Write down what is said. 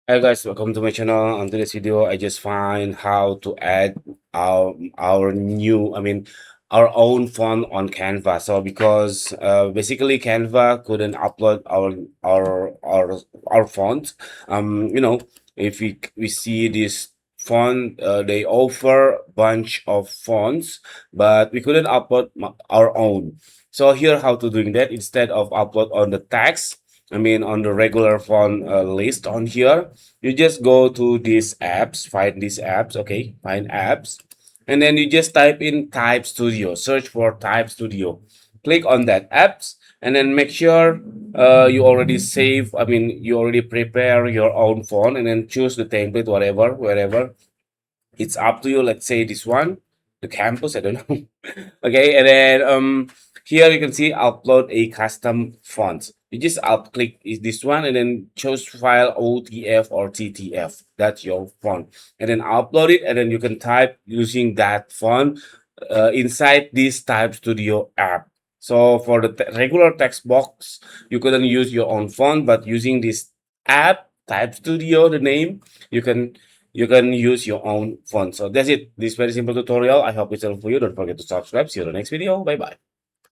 Hi guys, welcome to my channel. On today's video, I just find how to add our new, our own font on Canva. So because basically Canva couldn't upload our font. You know, if we see this font, they offer bunch of fonts, but we couldn't upload our own. So here, how to doing that instead of upload on the text. On the regular font list on here, you just go to these apps, find these apps, okay, find apps, and then you just type in Type Studio, search for Type Studio, click on that apps, and then make sure you already save, you already prepare your own font, and then choose the template, whatever, wherever. It's up to you. Let's say this one, the campus, I don't know. Okay, and then here you can see upload a custom font. You just up click is this one and then choose file OTF or TTF. That's your font, and then upload it, and then you can type using that font inside this Type Studio app. So for the regular text box, you couldn't use your own font, but using this app, Type Studio, the name, you can you can use your own font. So that's it. This very simple tutorial. I hope it's helpful for you. Don't forget to subscribe. See you in the next video. Bye bye.